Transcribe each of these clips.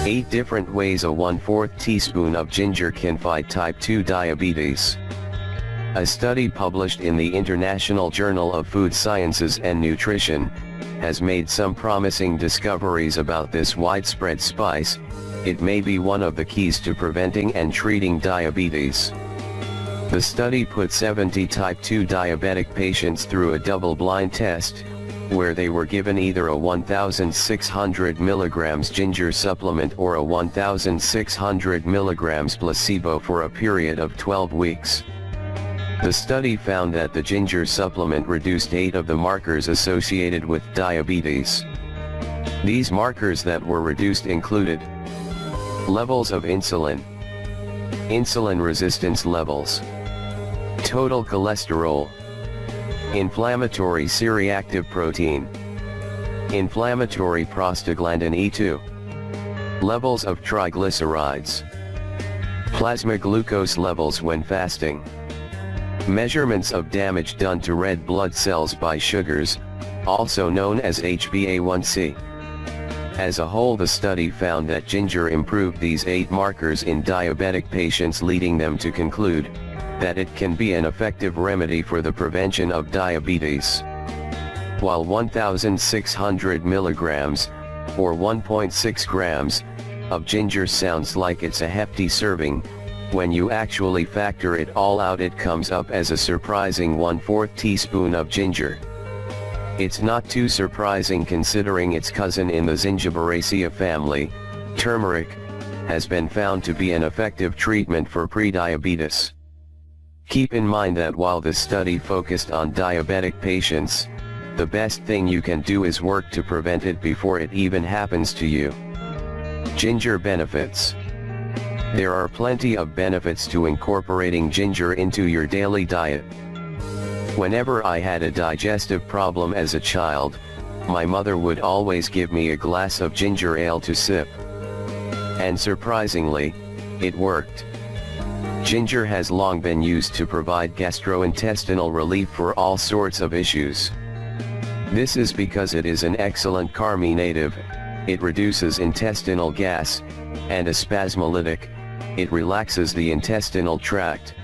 Eight different ways a 1/4 teaspoon of ginger can fight type 2 diabetes. A study published in the International Journal of Food Sciences and Nutrition has made some promising discoveries about this widespread spice. It may be one of the keys to preventing and treating diabetes. The study put 70 type 2 diabetic patients through a double-blind test, where they were given either a 1,600 mg ginger supplement or a 1,600 mg placebo for a period of 12 weeks. The study found that the ginger supplement reduced 8 of the markers associated with diabetes. These markers that were reduced included levels of insulin, insulin resistance levels, total cholesterol, inflammatory C-reactive protein, inflammatory prostaglandin E2, levels of triglycerides, plasma glucose levels when fasting, measurements of damage done to red blood cells by sugars, also known as HbA1c. As a whole, the study found that ginger improved these 8 markers in diabetic patients, leading them to conclude that it can be an effective remedy for the prevention of diabetes. While 1,600 milligrams, or 1.6 grams, of ginger sounds like it's a hefty serving, when you actually factor it all out, it comes up as a surprising 1/4 teaspoon of ginger. It's not too surprising considering its cousin in the Zingiberaceae family, turmeric, has been found to be an effective treatment for prediabetes. Keep in mind that while this study focused on diabetic patients, the best thing you can do is work to prevent it before it even happens to you. Ginger benefits. There are plenty of benefits to incorporating ginger into your daily diet. Whenever I had a digestive problem as a child, my mother would always give me a glass of ginger ale to sip. And surprisingly, it worked. Ginger has long been used to provide gastrointestinal relief for all sorts of issues. This is because it is an excellent carminative, it reduces intestinal gas, and a spasmolytic, it relaxes the intestinal tract.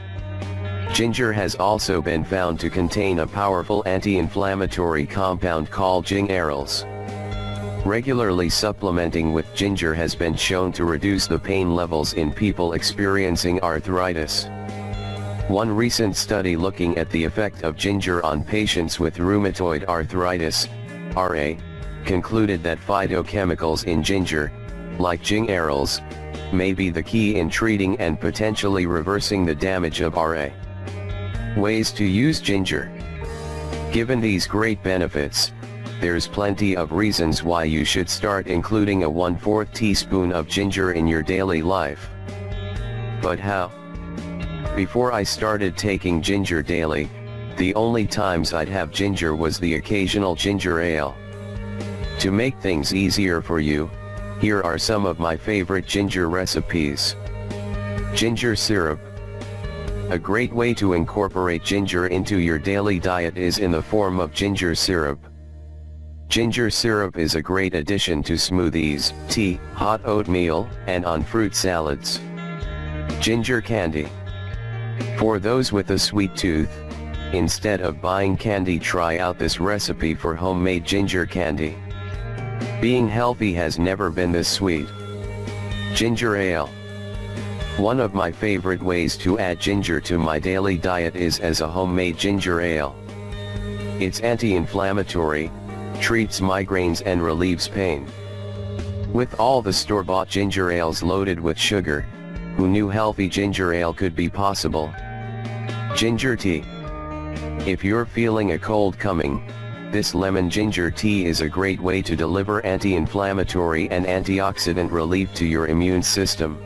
Ginger has also been found to contain a powerful anti-inflammatory compound called gingerols. Regularly supplementing with ginger has been shown to reduce the pain levels in people experiencing arthritis. One recent study looking at the effect of ginger on patients with rheumatoid arthritis, RA, concluded that phytochemicals in ginger, like gingerols, may be the key in treating and potentially reversing the damage of RA. Ways to use ginger. Given these great benefits, there's plenty of reasons why you should start including a 1/4 teaspoon of ginger in your daily life. But how? Before I started taking ginger daily, the only times I'd have ginger was the occasional ginger ale. To make things easier for you, here are some of my favorite ginger recipes. Ginger syrup. A great way to incorporate ginger into your daily diet is in the form of ginger syrup. Ginger syrup is a great addition to smoothies, tea, hot oatmeal, and on fruit salads. Ginger candy. For those with a sweet tooth, instead of buying candy, try out this recipe for homemade ginger candy. Being healthy has never been this sweet. Ginger ale. One of my favorite ways to add ginger to my daily diet is as a homemade ginger ale. It's anti-inflammatory, treats migraines and relieves pain. With all the store-bought ginger ales loaded with sugar, who knew healthy ginger ale could be possible? Ginger tea. If you're feeling a cold coming, this lemon ginger tea is a great way to deliver anti-inflammatory and antioxidant relief to your immune system.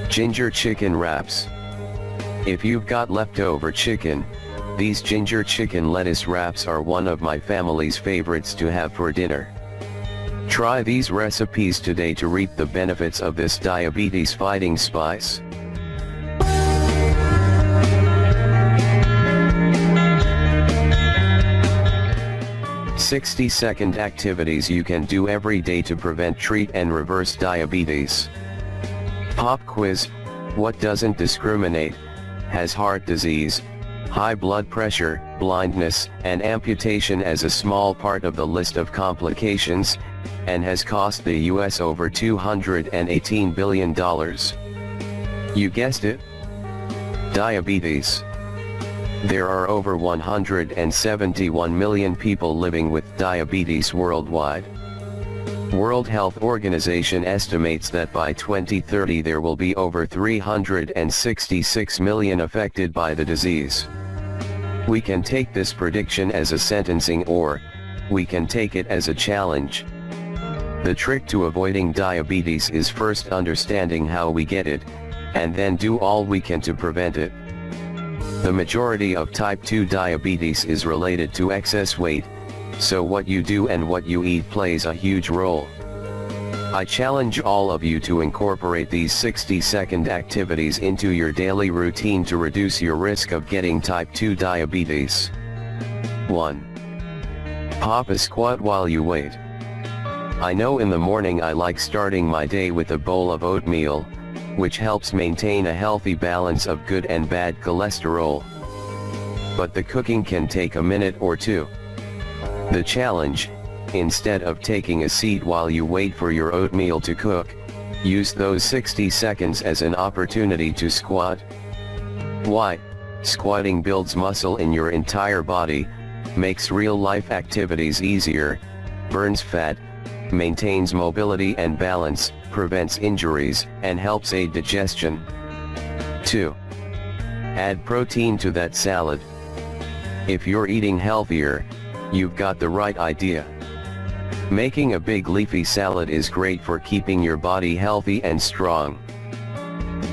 Ginger chicken wraps. If you've got leftover chicken, these ginger chicken lettuce wraps are one of my family's favorites to have for dinner. Try these recipes today to reap the benefits of this diabetes-fighting spice. 60-second activities you can do every day to prevent, treat and reverse diabetes. Pop quiz: what doesn't discriminate, has heart disease, high blood pressure, blindness, and amputation as a small part of the list of complications, and has cost the US over $218 billion. You guessed it? Diabetes. There are over 171 million people living with diabetes worldwide. World Health Organization estimates that by 2030 there will be over 366 million affected by the disease. We can take this prediction as a sentencing, or we can take it as a challenge. The trick to avoiding diabetes is first understanding how we get it, and then do all we can to prevent it. The majority of type 2 diabetes is related to excess weight, so what you do and what you eat plays a huge role. I challenge all of you to incorporate these 60-second activities into your daily routine to reduce your risk of getting type 2 diabetes. 1. Pop a squat while you wait. I know in the morning I like starting my day with a bowl of oatmeal, which helps maintain a healthy balance of good and bad cholesterol. But the cooking can take a minute or two. The challenge: instead of taking a seat while you wait for your oatmeal to cook, use those 60 seconds as an opportunity to squat. Why? Squatting builds muscle in your entire body, makes real-life activities easier, burns fat, maintains mobility and balance, prevents injuries, and helps aid digestion. 2. Add protein to that salad. If you're eating healthier, you've got the right idea. Making a big leafy salad is great for keeping your body healthy and strong.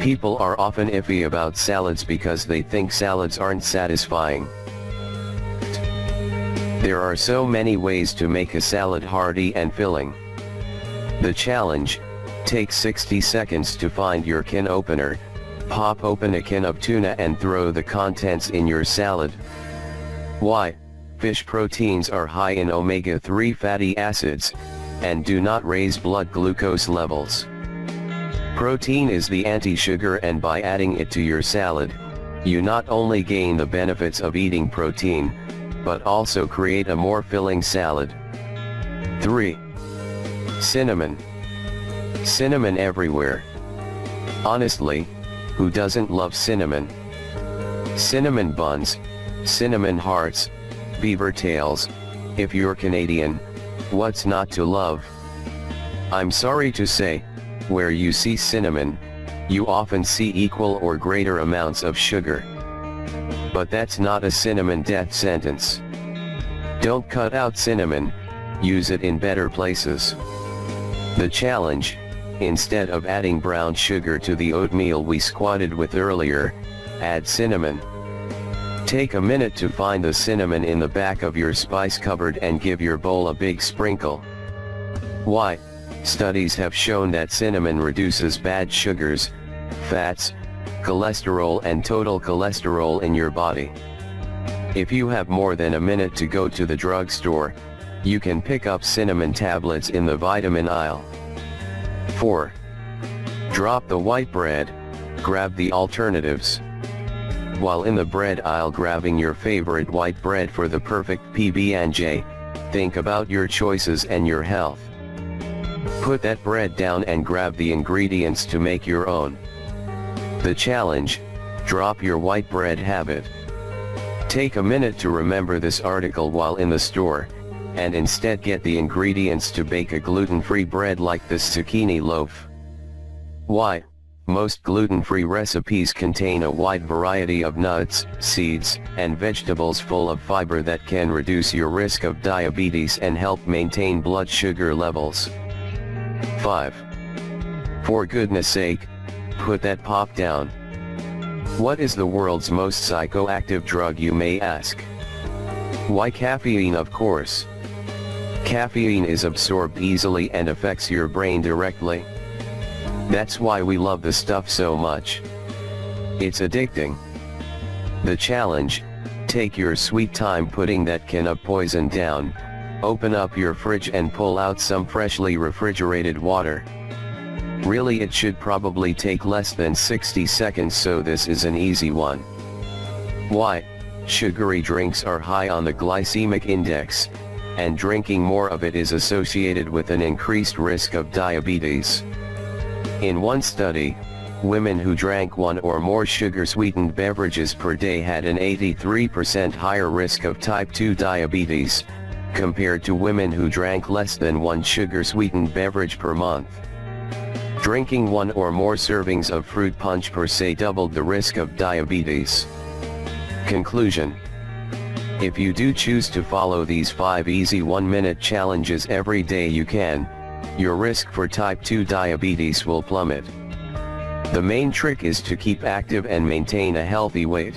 People are often iffy about salads because they think salads aren't satisfying. There are so many ways to make a salad hearty and filling. The challenge: take 60 seconds to find your can opener, pop open a can of tuna and throw the contents in your salad. Why? Fish proteins are high in omega-3 fatty acids, and do not raise blood glucose levels. Protein is the anti-sugar, and by adding it to your salad, you not only gain the benefits of eating protein, but also create a more filling salad. 3. Cinnamon. Cinnamon everywhere. Honestly, who doesn't love cinnamon? Cinnamon buns, cinnamon hearts, beaver tails. If you're Canadian, what's not to love? I'm sorry to say, where you see cinnamon, you often see equal or greater amounts of sugar. But that's not a cinnamon death sentence. Don't cut out cinnamon, use it in better places. The challenge: instead of adding brown sugar to the oatmeal we squatted with earlier, add cinnamon. Take a minute to find the cinnamon in the back of your spice cupboard and give your bowl a big sprinkle. Why? Studies have shown that cinnamon reduces bad sugars, fats, cholesterol and total cholesterol in your body. If you have more than a minute to go to the drugstore, you can pick up cinnamon tablets in the vitamin aisle. 4. Drop the white bread, grab the alternatives. While in the bread aisle grabbing your favorite white bread for the perfect PB&J, think about your choices and your health. Put that bread down and grab the ingredients to make your own. The challenge: drop your white bread habit. Take a minute to remember this article while in the store, and instead get the ingredients to bake a gluten-free bread like this zucchini loaf. Why? Most gluten-free recipes contain a wide variety of nuts, seeds, and vegetables full of fiber that can reduce your risk of diabetes and help maintain blood sugar levels. 5. For goodness sake, put that pop down. What is the world's most psychoactive drug, you may ask? Why, caffeine, of course. Caffeine is absorbed easily and affects your brain directly. That's why we love the stuff so much. It's addicting. The challenge: take your sweet time putting that can of poison down, Open up your fridge and pull out some freshly refrigerated water. Really, it should probably take less than 60 seconds, so this is an easy one. Why? Sugary drinks are high on the glycemic index, and drinking more of it is associated with an increased risk of diabetes. In one study, women who drank one or more sugar-sweetened beverages per day had an 83% higher risk of type 2 diabetes, compared to women who drank less than one sugar-sweetened beverage per month. Drinking one or more servings of fruit punch per se doubled the risk of diabetes. Conclusion: if you do choose to follow these 5 easy 1-minute challenges every day, your risk for type 2 diabetes will plummet. The main trick is to keep active and maintain a healthy weight.